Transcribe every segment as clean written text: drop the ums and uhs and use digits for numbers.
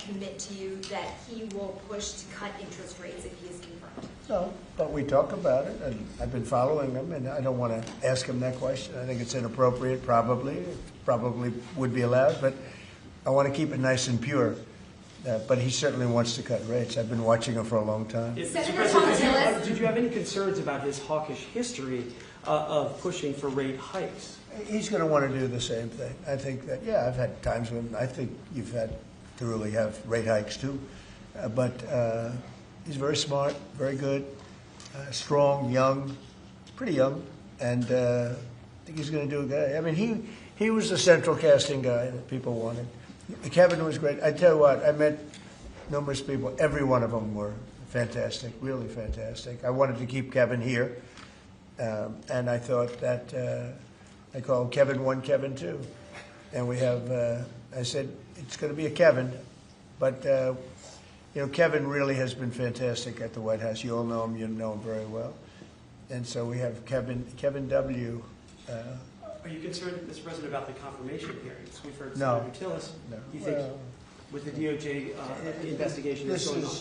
commit to you that he will push to cut interest rates if he is confirmed? No, but we talk about it, and I've been following him, and I don't want to ask him that question. I think it's inappropriate, probably. It probably would be allowed, but I want to keep it nice and pure. But he certainly wants to cut rates. I've been watching him for a long time. Did you have any concerns about his hawkish history of pushing for rate hikes? He's going to want to do the same thing. I think that, yeah, I've had times when I think you've had to really have rate hikes too. But he's very smart, very good, strong, young, pretty young, and I think he's going to do a good. I mean, he was the central casting guy that people wanted. Kevin was great. I tell you what, I met numerous people. Every one of them were fantastic, really fantastic. I wanted to keep Kevin here, and I thought that I called Kevin 1, Kevin 2. And we have, I said, it's going to be a Kevin, but Kevin really has been fantastic at the White House. You all know him, you know him very well. And so we have Kevin W. Are you concerned, Mr. President, about the confirmation hearings? We've heard No. Senator Tillis. No. You think with the DOJ investigation that's going on?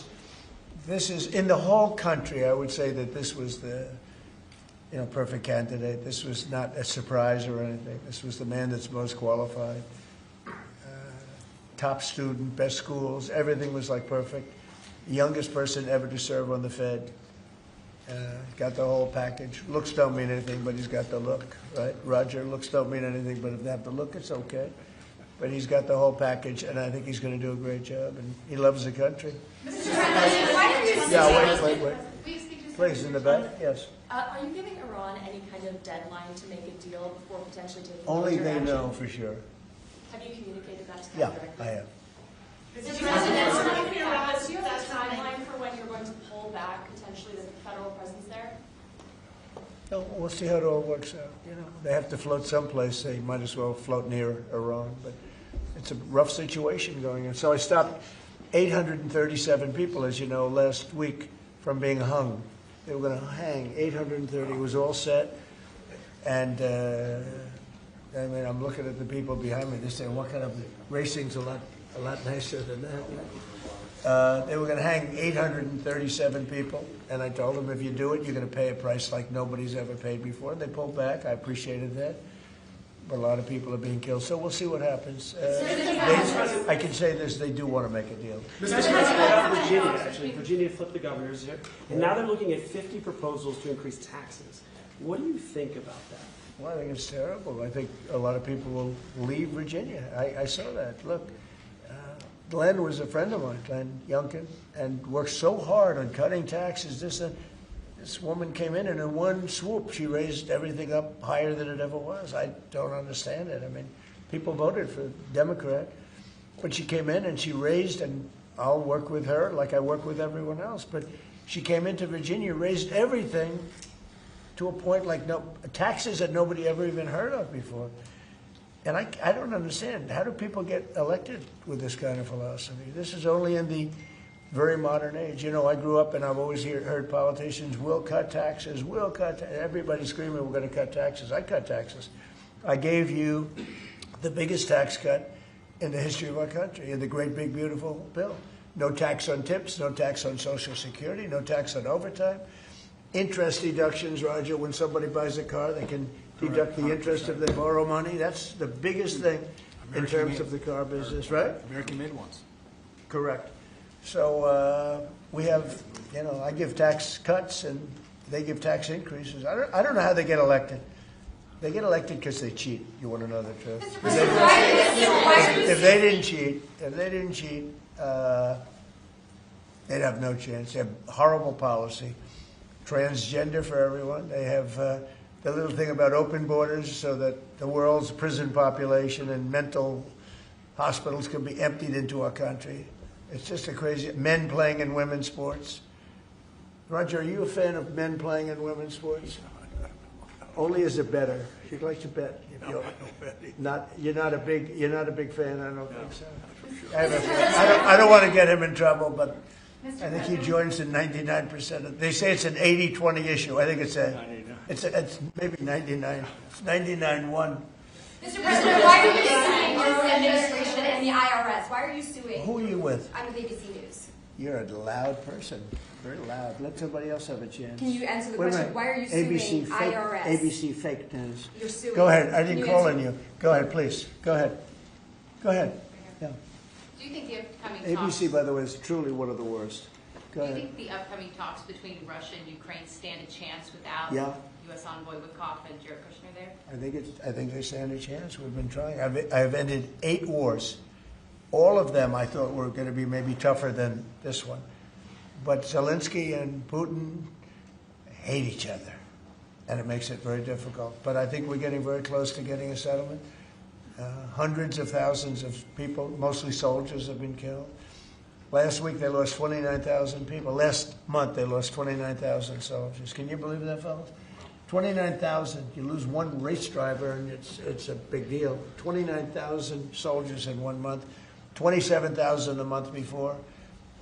This is, in the whole country, I would say that this was the perfect candidate. This was not a surprise or anything. This was the man that's most qualified. Top student, best schools, everything was like perfect. Youngest person ever to serve on the Fed. Got the whole package. Looks don't mean anything, but he's got the look, right? Roger, looks don't mean anything, but if they have the look, it's okay. But he's got the whole package, and I think he's going to do a great job, and he loves the country. Mr. President, why are you Yeah, wait. Will you speak to Please, in the back, yes. Are you giving Iran any kind of deadline to make a deal before potentially taking Only military they action? know for sure. Have you communicated that to them Yeah, directly? I have. Mr. President, do you have a timeline for when you're going to pull back potentially the federal presence there? No, we'll see how it all works out. They have to float someplace. They might as well float near Iran. But it's a rough situation going on. So I stopped 837 people, as you know, last week from being hung. They were going to hang 830. It was all set. And I mean, I'm looking at the people behind me. They say, "What kind of racing's a lot nicer than that?" They were going to hang 837 people, and I told them, if you do it, you're going to pay a price like nobody's ever paid before. They pulled back. I appreciated that. But a lot of people are being killed, so we'll see what happens. I can say this, they do want to make a deal. Mr. President, Virginia, actually. Virginia flipped the governors, and now they're looking at 50 proposals to increase taxes. What do you think about that? Well, I think it's terrible. I think a lot of people will leave Virginia. I saw that. Look, Glenn was a friend of mine, Glenn Youngkin, and worked so hard on cutting taxes. This woman came in, and in one swoop, she raised everything up higher than it ever was. I don't understand it. I mean, people voted for Democrat, but she came in and she raised, and I'll work with her like I work with everyone else, but she came into Virginia, raised everything to a point like taxes that nobody ever even heard of before. And I don't understand. How do people get elected with this kind of philosophy? This is only in the very modern age. I grew up and I've always heard politicians will cut taxes, will cut. Everybody screaming, we're going to cut taxes. I cut taxes. I gave you the biggest tax cut in the history of our country, in the great big beautiful bill. No tax on tips, no tax on Social Security, no tax on overtime. Interest deductions, Roger, when somebody buys a car, they can deduct the interest if they borrow money. That's the biggest thing in terms of the car business, right? American-made ones. Correct. So we have, I give tax cuts and they give tax increases. I don't know how they get elected. They get elected because they cheat. You want to know the truth? If they didn't cheat, they'd have no chance. They have horrible policy. Transgender for everyone. They have the little thing about open borders so that the world's prison population and mental hospitals can be emptied into our country. It's just a crazy... Men playing in women's sports. Roger, are you a fan of men playing in women's sports? Only as a bettor. You'd like to bet. You're not a big fan. I don't think so. I don't want to get him in trouble, but I think he joins in 99% of. They say it's an 80-20 issue. I think it's maybe 99. It's 99-1. Mr. President, why are you suing your administration and the IRS? Why are you suing? Who are you with? I'm with ABC News. You're a loud person, very loud. Let somebody else have a chance. Can you answer the Wait a question? minute. Why are you suing ABC fake, IRS? ABC fake news. You're suing. Go ahead. I didn't Can call answer? on you. Go ahead, please. Go ahead. Go ahead. Yeah. Do you think the upcoming ABC, talks, by the way, is truly one of the worst. Go do you ahead. think the upcoming talks between Russia and Ukraine stand a chance without Yeah. U.S. envoy Witkoff and Jared Kushner there? I think they stand a chance. We've been trying. I've ended 8 wars. All of them I thought were going to be maybe tougher than this one. But Zelensky and Putin hate each other, and it makes it very difficult. But I think we're getting very close to getting a settlement. Hundreds of thousands of people, mostly soldiers, have been killed. Last week they lost 29,000 people. Last month they lost 29,000 soldiers. Can you believe that, fellas? 29,000. You lose one race driver, and it's a big deal. 29,000 soldiers in 1 month. 27,000 the month before.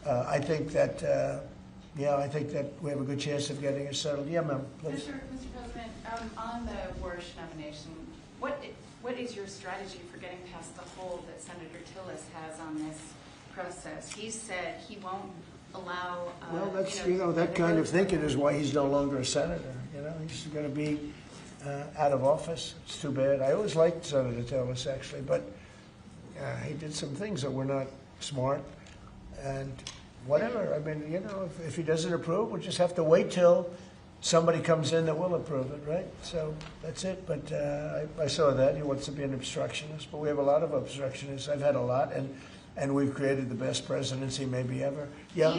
I think that, I think that we have a good chance of getting it settled. Yeah, ma'am, please. Mr. President, on the Warsh nomination, what is your strategy for getting past the hold that Senator Tillis has on this process? He said he won't allow. Well, that's that kind of thinking is why he's no longer a senator. He's going to be out of office. It's too bad. I always liked Senator Tillis actually, but he did some things that were not smart. And whatever. I mean, if he doesn't approve, we'll just have to wait till somebody comes in that will approve it, right? So that's it. But I saw that. He wants to be an obstructionist. But we have a lot of obstructionists. I've had a lot. And we've created the best presidency maybe ever. Yeah.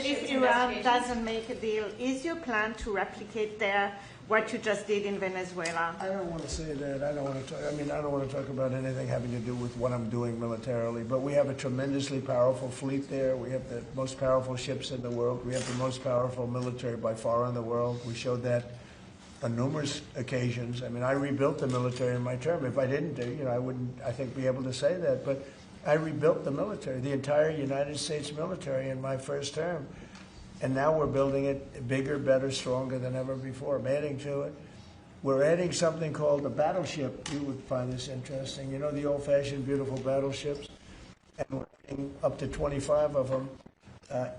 If Iran doesn't make a deal, is your plan to replicate there what you just did in Venezuela? I don't want to say that. I don't want to talk. I don't want to talk about anything having to do with what I'm doing militarily. But we have a tremendously powerful fleet there. We have the most powerful ships in the world. We have the most powerful military by far in the world. We showed that on numerous occasions. I rebuilt the military in my term. If I didn't do, I wouldn't, I think, be able to say that. But I rebuilt the military, the entire United States military in my first term. And now we're building it bigger, better, stronger than ever before. I'm adding to it. We're adding something called a battleship. You would find this interesting. You know the old-fashioned, beautiful battleships? And we're adding up to 25 of them.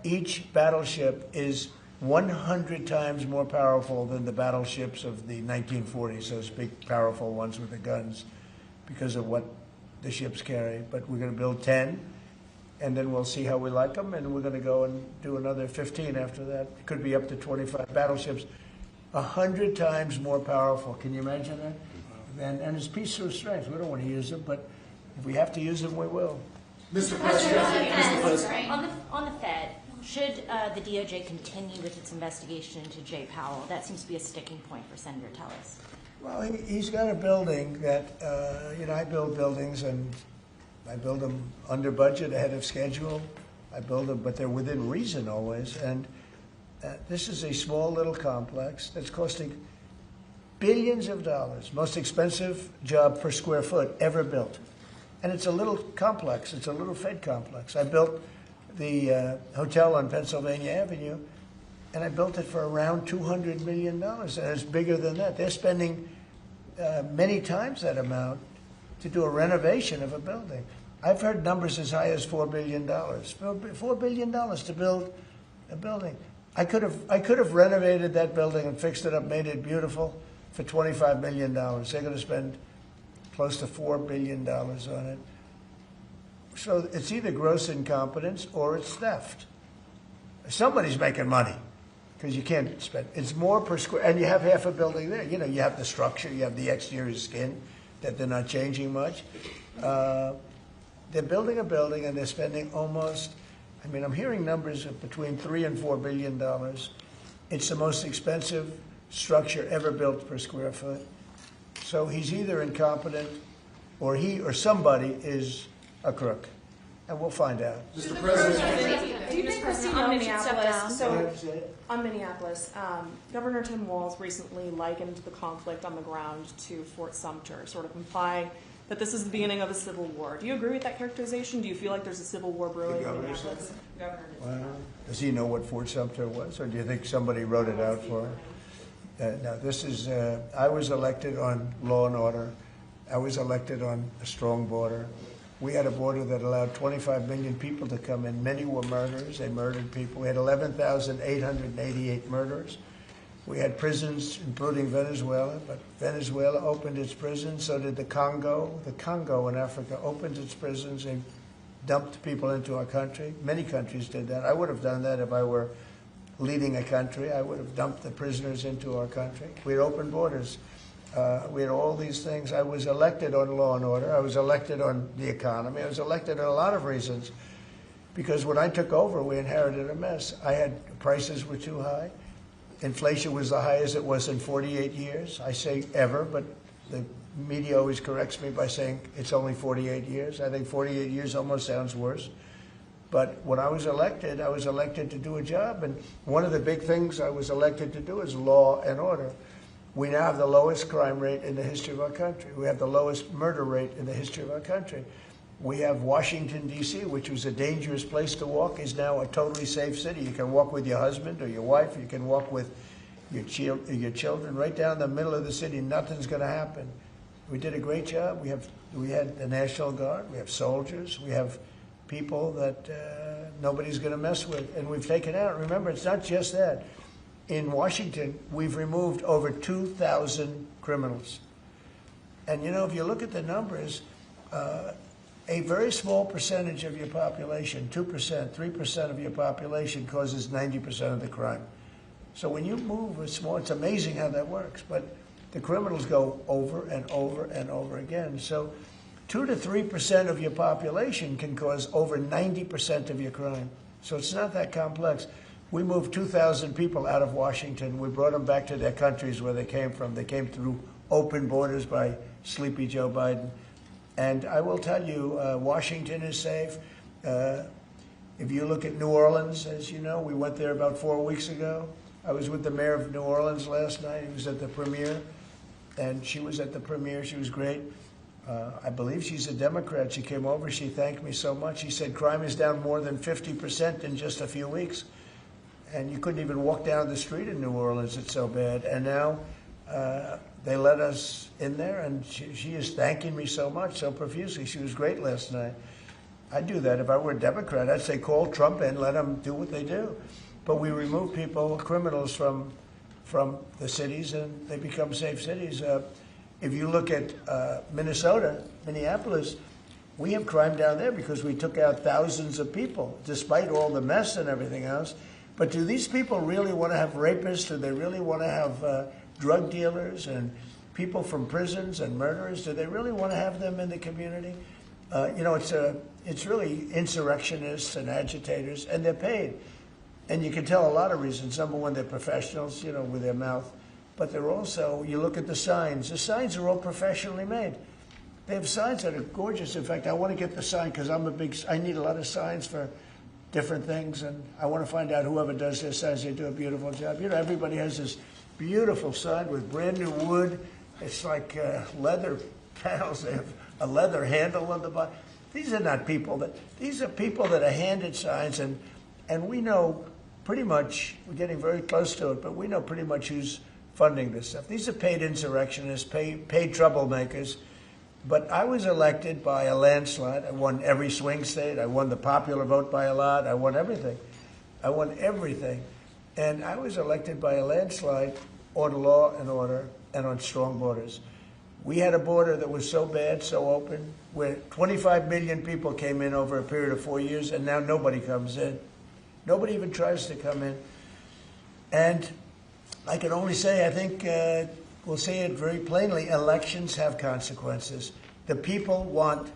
Each battleship is 100 times more powerful than the battleships of the 1940s, those big, powerful ones with the guns, because of what the ships carry. But we're going to build 10, and then we'll see how we like them, and we're going to go and do another 15 after that. It could be up to 25 battleships, 100 times more powerful. Can you imagine that? And it's peace or strength. We don't want to use them, but if we have to use them, we will. Mr. President, On the Fed, should the DOJ continue with its investigation into Jay Powell? That seems to be a sticking point for Senator Tillis. Well, he's got a building that, I build buildings, and I build them under budget, ahead of schedule. I build them, but they're within reason always. And this is a small little complex that's costing billions of dollars, most expensive job per square foot ever built. And it's a little complex. It's a little Fed complex. I built the hotel on Pennsylvania Avenue, and I built it for around $200 million. And it's bigger than that. They're spending many times that amount to do a renovation of a building. I've heard numbers as high as $4 billion. $4 billion to build a building. I could have renovated that building and fixed it up, made it beautiful for $25 million. They're going to spend close to $4 billion on it. So it's either gross incompetence or it's theft. Somebody's making money, because you can't spend. It's more per square, and you have half a building there. You have the structure, you have the exterior skin that they're not changing much. They're building a building, and they're spending almost, I'm hearing numbers of between $3 and $4 billion. It's the most expensive structure ever built per square foot. So he's either incompetent, or he or somebody is a crook. And we'll find out. Mr. President, Do you think President, on Omni should step down? Minneapolis, on Minneapolis, Governor Tim Walz recently likened the conflict on the ground to Fort Sumter, sort of implying that this is the beginning of a civil war. Do you agree with that characterization? Do you feel like there's a civil war brewing in Minneapolis? Well, does he know what Fort Sumter was, or do you think somebody wrote it out for him? No, this is, I was elected on law and order. I was elected on a strong border. We had a border that allowed 25 million people to come in. Many were murderers. They murdered people. We had 11,888 murderers. We had prisons, including Venezuela, but Venezuela opened its prisons. So did the Congo. The Congo in Africa opened its prisons. They dumped people into our country. Many countries did that. I would have done that if I were leading a country. I would have dumped the prisoners into our country. We had open borders. We had all these things. I was elected on law and order. I was elected on the economy. I was elected on a lot of reasons. Because when I took over, we inherited a mess. Prices were too high. Inflation was the highest it was in 48 years. I say ever, but the media always corrects me by saying it's only 48 years. I think 48 years almost sounds worse. But when I was elected to do a job. And one of the big things I was elected to do is law and order. We now have the lowest crime rate in the history of our country. We have the lowest murder rate in the history of our country. We have Washington, D.C., which was a dangerous place to walk, is now a totally safe city. You can walk with your husband or your wife. You can walk with your children right down the middle of the city. Nothing's going to happen. We did a great job. We had the National Guard. We have soldiers. We have people that nobody's going to mess with. And we've taken out. Remember, it's not just that. In Washington, we've removed over 2,000 criminals. And, you know, if you look at the numbers, a very small percentage of your population, 2%, 3% of your population causes 90% of the crime. So when you move a small, it's amazing how that works. But the criminals go over and over and over again. So 2 to 3% of your population can cause over 90% of your crime. So it's not that complex. We moved 2,000 people out of Washington. We brought them back to their countries where they came from. They came through open borders by Sleepy Joe Biden. And I will tell you, Washington is safe. If you look at New Orleans, as you know, we went there about 4 weeks ago. I was with the mayor of New Orleans last night. He was at the premiere, and she was at the premiere. She was great. I believe she's a Democrat. She came over. She thanked me so much. She said crime is down more than 50% in just a few weeks. And you couldn't even walk down the street in New Orleans. It's so bad. And now they let us in there, and she is thanking me so much, so profusely. She was great last night. I'd do that if I were a Democrat. I'd say call Trump in, let them do what they do. But we remove people, criminals, from the cities, and they become safe cities. If you look at Minnesota, Minneapolis, we have crime down there because we took out thousands of people, despite all the mess and everything else. But do these people really want to have rapists? Do they really want to have drug dealers and people from prisons and murderers? Do they really want to have them in the community? You know, it's really insurrectionists and agitators, and they're paid. And you can tell a lot of reasons. Number one, they're professionals, you know, with their mouth. But they're also, you look at the signs. The signs are all professionally made. They have signs that are gorgeous. In fact, I want to get the sign because I need a lot of signs for different things, and I want to find out whoever does their signs, they do a beautiful job. You know, everybody has this beautiful sign with brand new wood. It's like leather panels. They have a leather handle on the bottom. These are not people these are people that are handed signs, and we know pretty much, we're getting very close to it, but we know pretty much who's funding this stuff. These are paid insurrectionists, paid troublemakers. But I was elected by a landslide. I won every swing state. I won the popular vote by a lot. I won everything. I won everything. And I was elected by a landslide on law and order and on strong borders. We had a border that was so bad, so open, where 25 million people came in over a period of 4 years, and now nobody comes in. Nobody even tries to come in. And I can only say, I think we'll say it very plainly, elections have consequences. The people want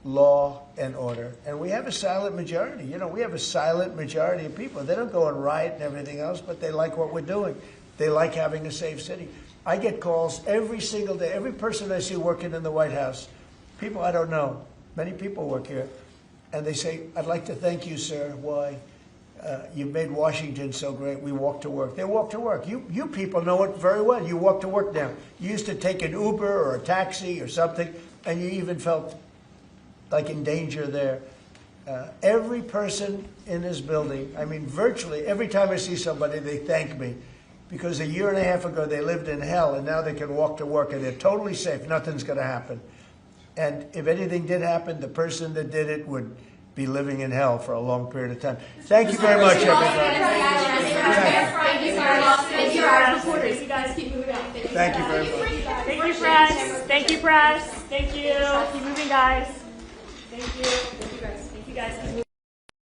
law and order. And we have a silent majority. You know, we have a silent majority of people. They don't go and riot and everything else, but they like what we're doing. They like having a safe city. I get calls every single day. Every person I see working in the White House, people I don't know, many people work here, and they say, I'd like to thank you, sir. Why? You've made Washington so great. We walk to work. They walk to work. You people know it very well. You walk to work now. You used to take an Uber or a taxi or something, and you even felt like in danger there. Every person in this building, I mean, virtually every time I see somebody, they thank me. because a year and a half ago they lived in hell, and now they can walk to work, and they're totally safe. Nothing's going to happen. And if anything did happen, the person that did it would be living in hell for a long period of time. Thank you very much, everybody. Thank you, our reporters. You guys keep moving on. Thank you very much. Thank you, press. Thank you, press. Thank you. Keep moving, guys. Thank you. Thank you, guys. Thank you, guys. Keep moving.